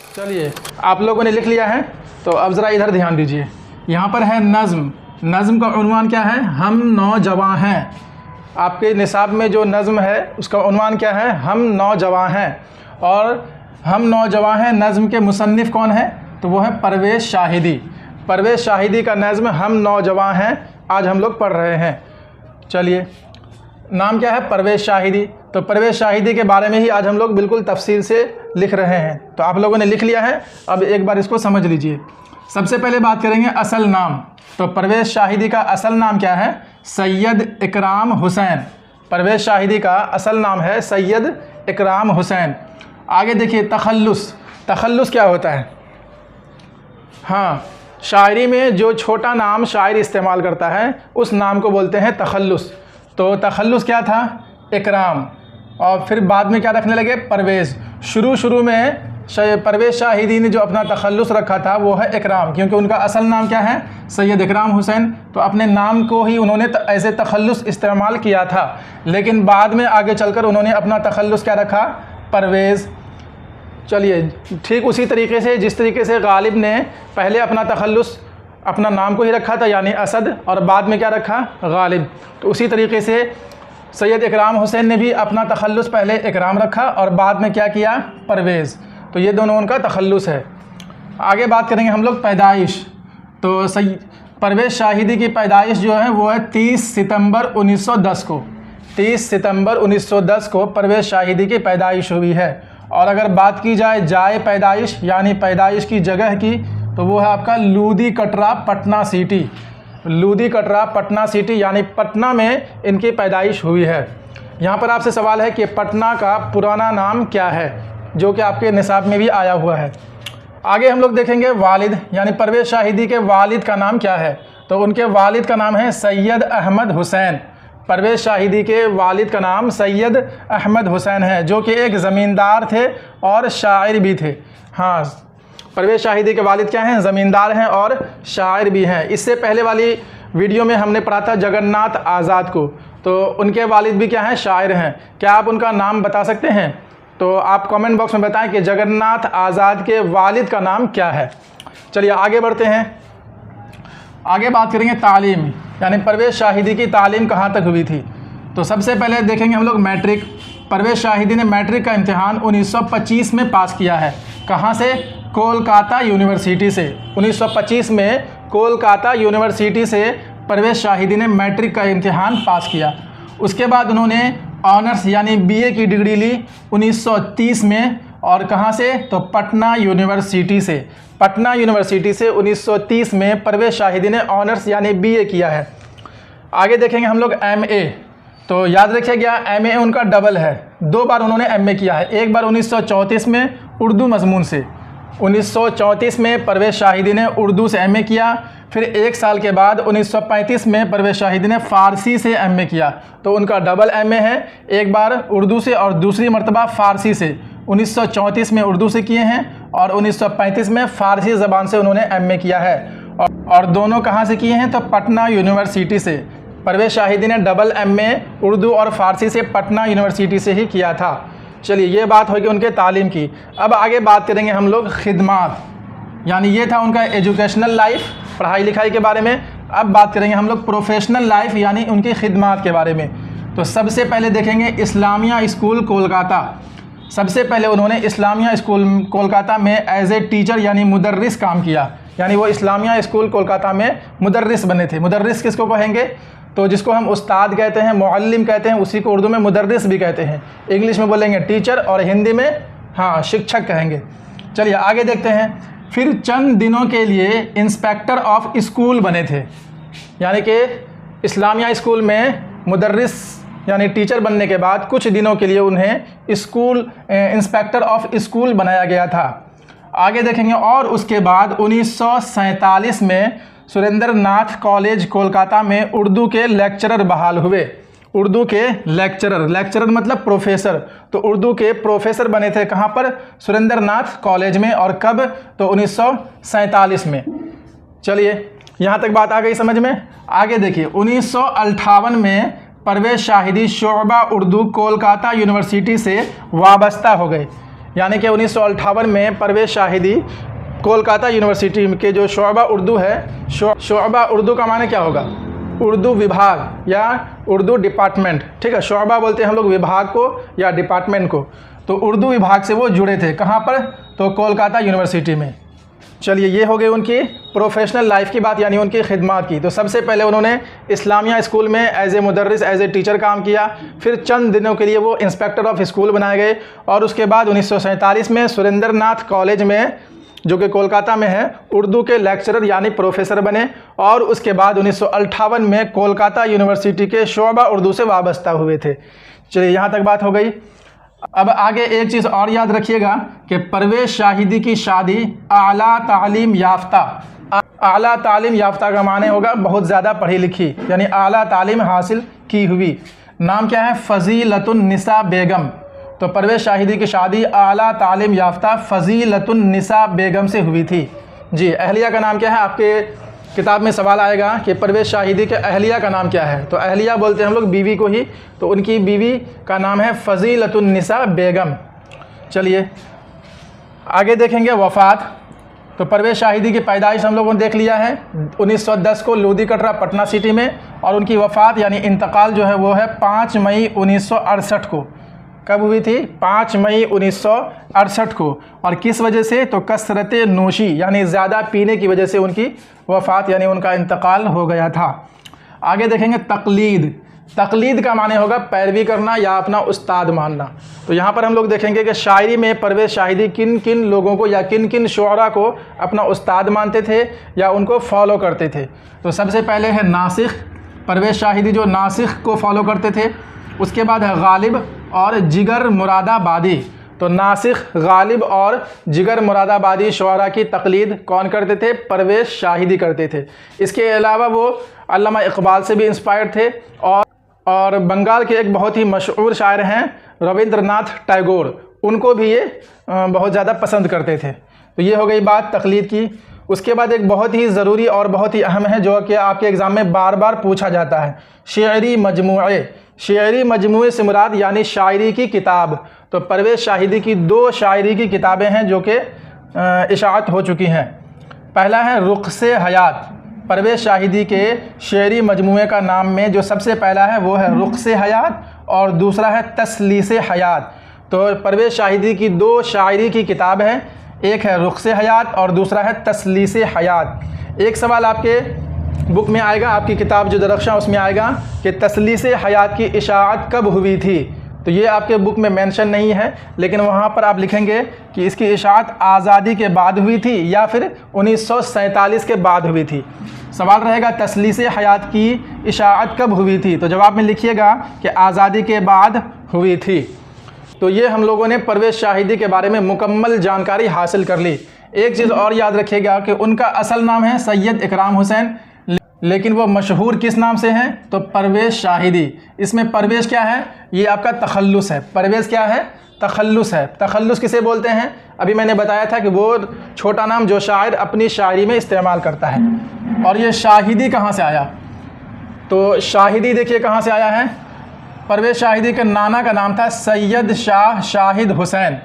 चलिए, आप लोगों ने लिख लिया है तो अब ज़रा इधर ध्यान दीजिए। यहाँ पर है नज़्म। नज़्म का उन्वान क्या है? हम नौजवां हैं। आपके निसाब में जो नज़्म है उसका उन्वान क्या है? हम नौजवां हैं। और हम नौजवां हैं नज़्म के मुसन्निफ़ कौन है? तो वो है परवेज़ शाहिदी। परवेज़ शाहिदी का नज़्म हम नौजवां हैं आज हम लोग पढ़ रहे हैं। चलिए, नाम क्या है? परवेज़ शाहिदी। तो परवेज़ शाहिदी के बारे में ही आज हम लोग बिल्कुल तफसील से लिख रहे हैं। तो आप लोगों ने लिख लिया है, अब एक बार इसको समझ लीजिए। सबसे पहले बात करेंगे असल नाम। तो परवेज़ शाहिदी का असल नाम क्या है? सैयद इकराम हुसैन। परवेज़ शाहिदी का असल नाम है सैयद इकराम हुसैन। आगे देखिए तखल्लुस। तखल्लुस क्या होता है? हाँ, शायरी में जो छोटा नाम शायर इस्तेमाल करता है उस नाम को बोलते हैं तखल्लुस। तो तखल्लुस क्या था? इकराम। और फिर बाद में क्या रखने लगे? परवेज़। शुरू में परवेज़ शाहिदी ने जो अपना तखल्लुस रखा था वो है इकराम, क्योंकि उनका असल नाम क्या है? सैयद इकराम हुसैन। तो अपने नाम को ही उन्होंने ऐसे तखल्लुस इस्तेमाल किया था, लेकिन बाद में आगे चलकर उन्होंने अपना तखल्लुस क्या रखा? परवेज़। चलिए, ठीक उसी तरीके से जिस तरीके से गालिब ने पहले अपना तखल्लुस अपना नाम को ही रखा था यानी असद, और बाद में क्या रखा? गालिब। तो उसी तरीके से सैयद इकराम हुसैन ने भी अपना तखल्लुस पहले इकराम रखा और बाद में क्या किया? परवेज़। तो ये दोनों उनका तखल्लुस है। आगे बात करेंगे हम लोग पैदाइश। तो परवेज़ शाहिदी की पैदाइश जो है वो है 30 सितंबर 1910 को। 30 सितंबर 1910 को परवेज़ शाहिदी की पैदाइश हुई है। और अगर बात की जाए पैदाइश यानी पैदाइश की जगह की, तो वो है आपका लूदी कटरा पटना सिटी। लूदी कटरा पटना सिटी यानी पटना में इनकी पैदाइश हुई है। यहाँ पर आपसे सवाल है कि पटना का पुराना नाम क्या है, जो कि आपके निसाब में भी आया हुआ है। आगे हम लोग देखेंगे वालिद, यानी परवेज़ शाहिदी के वालिद का नाम क्या है? तो उनके वालिद का नाम है सैयद अहमद हुसैन। परवेज़ शाहिदी के वालिद का नाम सैयद अहमद हुसैन है, जो कि एक ज़मींदार थे और शायर भी थे। हाँ, परवेज़ शाहिदी के वालिद क्या हैं? ज़मींदार हैं और शायर भी हैं। इससे पहले वाली वीडियो में हमने पढ़ा था जगन्नाथ आज़ाद को, तो उनके वालिद भी क्या हैं? शायर हैं। क्या आप उनका नाम बता सकते हैं? तो आप कमेंट बॉक्स में बताएं कि जगन्नाथ आज़ाद के वालिद का नाम क्या है। चलिए आगे बढ़ते हैं। आगे बात करेंगे तालीम, यानी परवेज़ शाहिदी की तालीम कहाँ तक हुई थी। तो सबसे पहले देखेंगे हम लोग मैट्रिक। परवेज़ शाहिदी ने मैट्रिक का इम्तिहान 1925 में पास किया है। कहाँ से? कोलकाता यूनिवर्सिटी से। 1925 में कोलकाता यूनिवर्सिटी से परवेज़ शाहिदी ने मैट्रिक का इम्तिहान पास किया। उसके बाद उन्होंने ऑनर्स यानी बीए की डिग्री ली 1930 में। और कहाँ से? तो पटना यूनिवर्सिटी से। पटना यूनिवर्सिटी से 1930 में परवेज़ शाहिदी ने ऑनर्स यानी बीए किया है। आगे देखेंगे हम लोग एमए। तो याद रखिएगा एमए उनका डबल है, 2 बार उन्होंने एमए किया है। एक बार 1934 में उर्दू मजमून से। 1934 में परवेज़ शाहिदी ने उर्दू से एमए किया। फिर 1 साल के बाद 1935 में परवेज़ शाहिदी ने फ़ारसी से एमए किया। तो उनका डबल एमए है, एक बार उर्दू से और दूसरी मरतबा फ़ारसी से। 1934 में उर्दू से किए हैं और 1935 में फ़ारसी ज़बान से उन्होंने एमए किया है। और दोनों कहाँ से किए हैं? तो पटना यूनिवर्सिटी से। परवेज़ शाहिदी ने डबल एमए उर्दू और फ़ारसी से पटना यूनिवर्सिटी से ही किया था। चलिए, ये बात होगी उनके तालीम की। अब आगे बात करेंगे हम लोग खिदमात, यानी ये था उनका एजुकेशनल लाइफ, पढ़ाई लिखाई के बारे में। अब बात करेंगे हम लोग प्रोफेशनल लाइफ यानी उनकी खिदमात के बारे में। तो सबसे पहले देखेंगे इस्लामिया स्कूल कोलकाता। सबसे पहले उन्होंने इस्लामिया स्कूल कोलकाता में एज ए टीचर यानी मुदर्रिस काम किया। यानी वो इस्लामिया स्कूल कोलकाता में मुदर्रिस बने थे। मुदर्रिस किसको कहेंगे? तो जिसको हम उस्ताद कहते हैं, मुअल्लिम कहते हैं, उसी को उर्दू में मुदर्रिस भी कहते हैं। इंग्लिश में बोलेंगे टीचर और हिंदी में हाँ शिक्षक कहेंगे। चलिए आगे देखते हैं। फिर चंद दिनों के लिए इंस्पेक्टर ऑफ स्कूल बने थे, यानी कि इस्लामिया स्कूल में मुदर्रिस यानी टीचर बनने के बाद कुछ दिनों के लिए उन्हें स्कूल इंस्पेक्टर ऑफ स्कूल बनाया गया था। आगे देखेंगे। और उसके बाद 1947 में सुरेंद्र नाथ कॉलेज कोलकाता में उर्दू के लेक्चरर बहाल हुए। उर्दू के लेक्चरर मतलब प्रोफेसर। तो उर्दू के प्रोफेसर बने थे कहाँ पर? सुरेंद्र नाथ कॉलेज में। और कब? तो 1947 में। चलिए यहाँ तक बात आ गई समझ में। आगे देखिए 1958 में परवेज़ शाहिदी शोबा उर्दू कोलकाता यूनिवर्सिटी से वाबस्ता हो गए। यानी कि 1958 में परवेज़ शाहिदी कोलकाता यूनिवर्सिटी के जो शोबा उर्दू है, शोबा उर्दू का माने क्या होगा? उर्दू विभाग या उर्दू डिपार्टमेंट, ठीक है। शोबा बोलते हैं हम लोग विभाग को या डिपार्टमेंट को। तो उर्दू विभाग से वो जुड़े थे, कहाँ पर? तो कोलकाता यूनिवर्सिटी में। चलिए, ये हो गई उनकी प्रोफेशनल लाइफ की बात, यानी उनकी खिदमत की। तो सबसे पहले उन्होंने इस्लामिया स्कूल में एज ए मुदर्रिस, एज ए टीचर काम किया। फिर चंद दिनों के लिए वो इंस्पेक्टर ऑफ स्कूल बनाए गए और उसके बाद 1947 में सुरेंद्र नाथ कॉलेज में, जो कि कोलकाता में है, उर्दू के लेक्चरर यानी प्रोफेसर बने। और उसके बाद 1958 में कोलकाता यूनिवर्सिटी के शोबा उर्दू से वाबस्ता हुए थे। चलिए, यहाँ तक बात हो गई। अब आगे एक चीज़ और याद रखिएगा कि परवेज़ शाहिदी की शादी आला तालीम याफ्ता, आला तालीम याफ्ता का माने होगा बहुत ज़्यादा पढ़ी लिखी, यानी आला तालीम हासिल की हुई। नाम क्या है? फ़ज़ीलतुन्निसा बेगम। तो परवेज़ शाहिदी की शादी आला तालीम याफ्ता फ़ज़ीलतुन्निसा बेगम से हुई थी। जी, अहलिया का नाम क्या है? आपके किताब में सवाल आएगा कि परवेज़ शाहिदी के अहलिया का नाम क्या है? तो अहलिया बोलते हैं हम लोग बीवी को ही, तो उनकी बीवी का नाम है फ़ज़ीलतुन्निसा बेगम। चलिए आगे देखेंगे वफ़ात। तो परवेज़ शाहिदी की पैदाइश हम लोगों ने देख लिया है 1910 को लोधी कटरा पटना सिटी में, और उनकी वफ़ात यानी इंतकाल जो है वो है 5 मई 1968 को। कब हुई थी? 5 मई 1968 को। और किस वजह से? तो कसरत नोशी यानी ज़्यादा पीने की वजह से उनकी वफ़ात यानी उनका इंतकाल हो गया था। आगे देखेंगे तकलीद। तकलीद का माने होगा पैरवी करना या अपना उस्ताद मानना। तो यहाँ पर हम लोग देखेंगे कि शायरी में परवेज़ शाहिदी किन किन लोगों को या किन किन शुअरा को अपना उस्ताद मानते थे या उनको फॉलो करते थे। तो सबसे पहले है नासिख, परवेज़ शाहिदी जो नासिख को फॉलो करते थे। उसके बाद है गालिब और जिगर मुरादाबादी। तो नासिख, गालिब और जिगर मुरादाबादी शुअरा की तकलीद कौन करते थे? परवेज़ शाहिदी करते थे। इसके अलावा वो अल्लामा इकबाल से भी इंस्पायर्ड थे और बंगाल के एक बहुत ही मशहूर शायर हैं रविंद्रनाथ टैगोर, उनको भी ये बहुत ज़्यादा पसंद करते थे। तो ये हो गई बात तकलीद की। उसके बाद एक बहुत ही ज़रूरी और बहुत ही अहम है जो कि आपके एग्ज़ाम में बार बार पूछा जाता है, शेरी मजमूए। शेरी मजमूए से मुराद यानी शायरी की किताब। तो परवेज़ शाहिदी की 2 शायरी की किताबें हैं जो कि इशाअत हो चुकी हैं। पहला है रुख से हयात। परवेज़ शाहिदी के शेरी मजमूए का नाम में जो सबसे पहला है वो है रुख से हयात और दूसरा है तसलीस हयात। तो परवेज़ शाहिदी की 2 शायरी की किताब है, एक है रुख से हयात और दूसरा है तसलीस हयात। एक सवाल आपके बुक में आएगा, आपकी किताब जो दरख्शां उसमें आएगा कि तसलीस हयात की इशाअत कब हुई थी। तो ये आपके बुक में मेंशन नहीं है, लेकिन वहाँ पर आप लिखेंगे कि इसकी इशाअत आज़ादी के बाद हुई थी या फिर 1947 के बाद हुई थी। सवाल रहेगा तसलीस हयात की इशाअत कब हुई थी, तो जवाब में लिखिएगा कि आज़ादी के बाद हुई थी। तो ये हम लोगों ने परवेज़ शाहिदी के बारे में मुकम्मल जानकारी हासिल कर ली। एक चीज़ और याद रखिएगा कि उनका असल नाम है सैयद इकराम हुसैन, लेकिन वो मशहूर किस नाम से हैं? तो परवेज़ शाहिदी। इसमें परवेज़ क्या है? ये आपका तखल्लुस है। परवेज़ क्या है? तखल्लुस है। तखल्लुस किसे बोलते हैं? अभी मैंने बताया था कि वो छोटा नाम जो शायर अपनी शायरी में इस्तेमाल करता है। और ये शाहिदी कहाँ से आया? तो शाहिदी देखिए कहाँ से आया है। परवेज़ शाहिदी के नाना का नाम था सैयद शाह शाहिद हुसैन।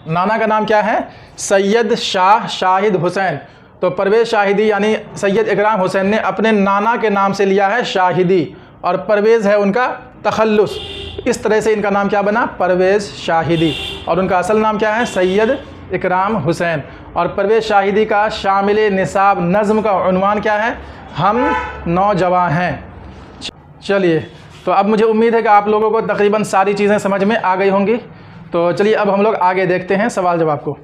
नाना का नाम क्या है? सैयद शाह शाहिद हुसैन। तो परवेज़ शाहिदी यानी सैयद इकराम हुसैन ने अपने नाना के नाम से लिया है शाहिदी, और परवेज़ है उनका तखल्लुस। इस तरह से इनका नाम क्या बना? परवेज़ शाहिदी। और उनका असल नाम क्या है? सैयद इकराम हुसैन। और परवेज़ शाहिदी का शामिल निसाब नज़्म का उन्वान क्या है? हम नौजवान हैं। चलिए, तो अब मुझे उम्मीद है कि आप लोगों को तकरीबन सारी चीज़ें समझ में आ गई होंगी। तो चलिए अब हम लोग आगे देखते हैं सवाल जवाब को।